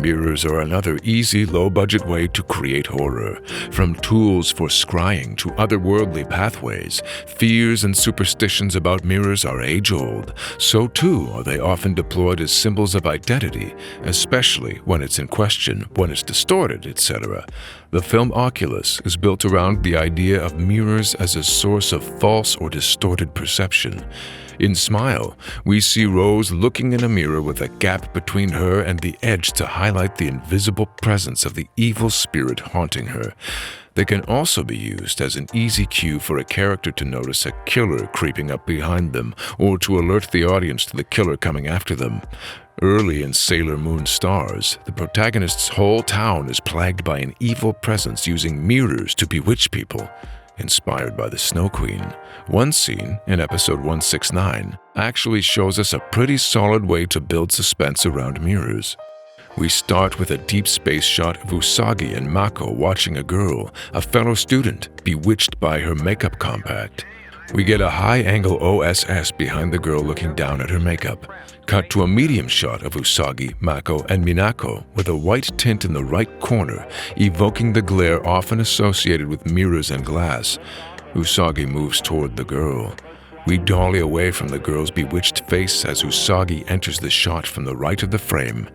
Mirrors are another easy, low-budget way to create horror. From tools for scrying to otherworldly pathways, fears and superstitions about mirrors are age-old. So too are they often deployed as symbols of identity, especially when it's in question, when it's distorted, etc. The film Oculus is built around the idea of mirrors as a source of false or distorted perception. In Smile, we see Rose looking in a mirror with a gap between her and the edge to highlight the invisible presence of the evil spirit haunting her. They can also be used as an easy cue for a character to notice a killer creeping up behind them or to alert the audience to the killer coming after them. Early in SailorMoon Stars, the protagonist's whole town is plagued by an evil presence using mirrors to bewitch people. Inspired by the Snow Queen, one scene in episode 169 actually shows us a pretty solid way to build suspense around mirrors. We start with a deep space shot of Usagi and Mako watching a girl, a fellow student, bewitched by her makeup compact. We get a high-angle OSS behind the girl looking down at her makeup. Cut to a medium shot of Usagi, Mako, and Minako with a white tint in the right corner, evoking the glare often associated with mirrors and glass. Usagi moves toward the girl. We dolly away from the girl's bewitched face as Usagi enters the shot from the right of the frame.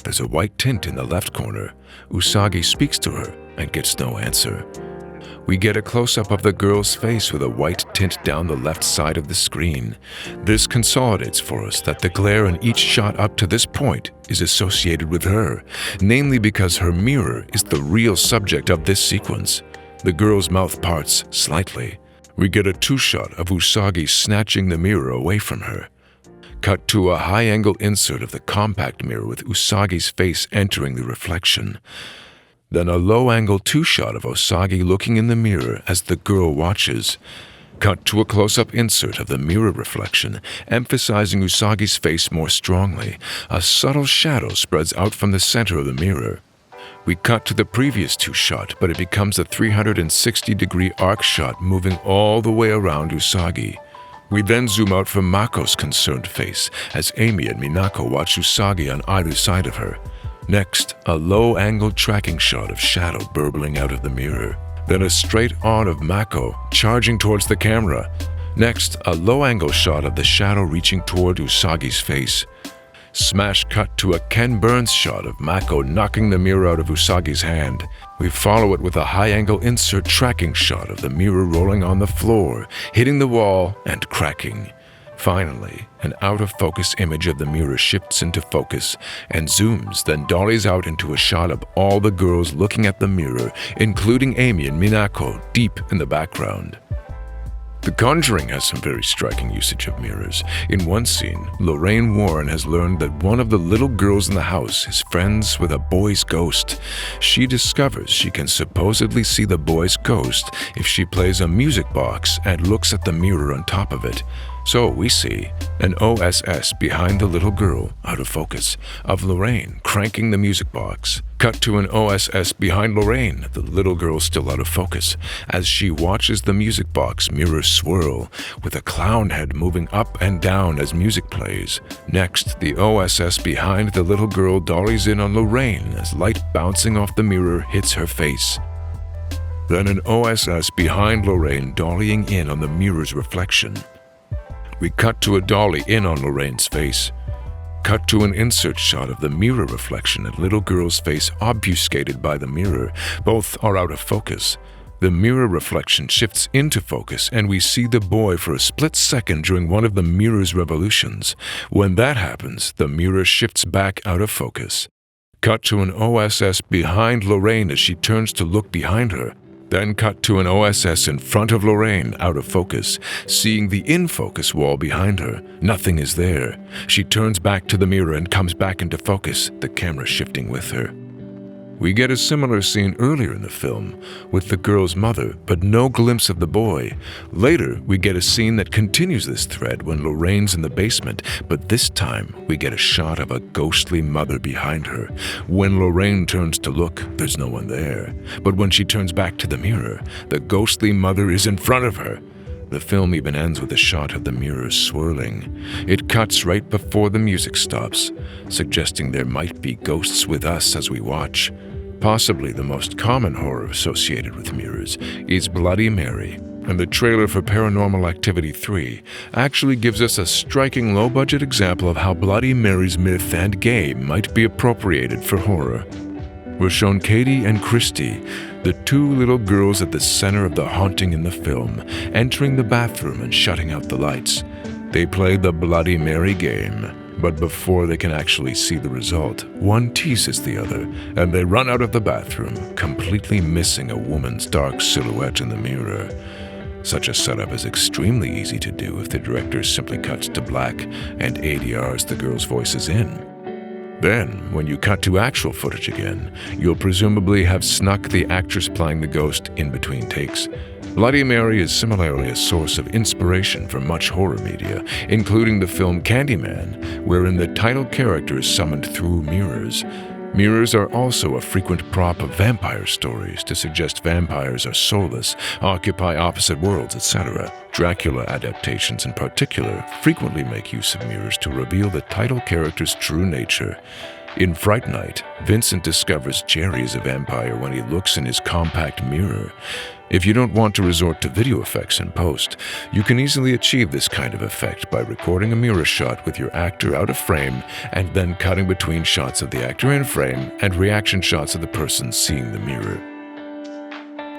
There's a white tint in the left corner. Usagi speaks to her and gets no answer. We get a close-up of the girl's face with a white tint down the left side of the screen. This consolidates for us that the glare in each shot up to this point is associated with her, namely because her mirror is the real subject of this sequence. The girl's mouth parts slightly. We get a two-shot of Usagi snatching the mirror away from her. Cut to a high-angle insert of the compact mirror with Usagi's face entering the reflection. Then a low-angle two-shot of Usagi looking in the mirror as the girl watches. Cut to a close-up insert of the mirror reflection, emphasizing Usagi's face more strongly. A subtle shadow spreads out from the center of the mirror. We cut to the previous two-shot, but it becomes a 360-degree arc shot moving all the way around Usagi. We then zoom out from Mako's concerned face as Amy and Minako watch Usagi on either side of her. Next, a low-angle tracking shot of shadow burbling out of the mirror. Then a straight-on of Mako charging towards the camera. Next, a low-angle shot of the shadow reaching toward Usagi's face. Smash cut to a Ken Burns shot of Mako knocking the mirror out of Usagi's hand. We follow it with a high-angle insert tracking shot of the mirror rolling on the floor, hitting the wall and cracking. Finally, an out-of-focus image of the mirror shifts into focus and zooms, then dollies out into a shot of all the girls looking at the mirror, including Amy and Minako deep in the background. The Conjuring has some very striking usage of mirrors. In one scene, Lorraine Warren has learned that one of the little girls in the house is friends with a boy's ghost. She discovers she can supposedly see the boy's ghost if she plays a music box and looks at the mirror on top of it. So we see an OSS behind the little girl, out of focus, of Lorraine cranking the music box. Cut to an OSS behind Lorraine, the little girl still out of focus, as she watches the music box mirror swirl, with a clown head moving up and down as music plays. Next, the OSS behind the little girl dollies in on Lorraine as light bouncing off the mirror hits her face. Then an OSS behind Lorraine dollying in on the mirror's reflection. We cut to a dolly in on Lorraine's face. Cut to an insert shot of the mirror reflection and little girl's face obfuscated by the mirror. Both are out of focus. The mirror reflection shifts into focus and we see the boy for a split second during one of the mirror's revolutions. When that happens, the mirror shifts back out of focus. Cut to an OSS behind Lorraine as she turns to look behind her. Then cut to an OSS in front of Lorraine, out of focus, seeing the in-focus wall behind her. Nothing is there. She turns back to the mirror and comes back into focus, the camera shifting with her. We get a similar scene earlier in the film with the girl's mother, but no glimpse of the boy. Later, we get a scene that continues this thread when Lorraine's in the basement, but this time we get a shot of a ghostly mother behind her. When Lorraine turns to look, there's no one there. But when she turns back to the mirror, the ghostly mother is in front of her. The film even ends with a shot of the mirrors swirling. It cuts right before the music stops, suggesting there might be ghosts with us as we watch. Possibly the most common horror associated with mirrors is Bloody Mary, and the trailer for Paranormal Activity 3 actually gives us a striking low-budget example of how Bloody Mary's myth and game might be appropriated for horror. We're shown Katie and Christy, the two little girls at the center of the haunting in the film, entering the bathroom and shutting out the lights. They play the Bloody Mary game, but before they can actually see the result, one teases the other, and they run out of the bathroom, completely missing a woman's dark silhouette in the mirror. Such a setup is extremely easy to do if the director simply cuts to black and ADRs the girl's voices in. Then, when you cut to actual footage again, you'll presumably have snuck the actress playing the ghost in between takes. Bloody Mary is similarly a source of inspiration for much horror media, including the film Candyman, wherein the title character is summoned through mirrors. Mirrors are also a frequent prop of vampire stories to suggest vampires are soulless, occupy opposite worlds, etc. Dracula adaptations in particular frequently make use of mirrors to reveal the title character's true nature. In FrightNight, Vincent discovers Jerry is a vampire when he looks in his compact mirror. If you don't want to resort to video effects in post, you can easily achieve this kind of effect by recording a mirror shot with your actor out of frame and then cutting between shots of the actor in frame and reaction shots of the person seeing the mirror.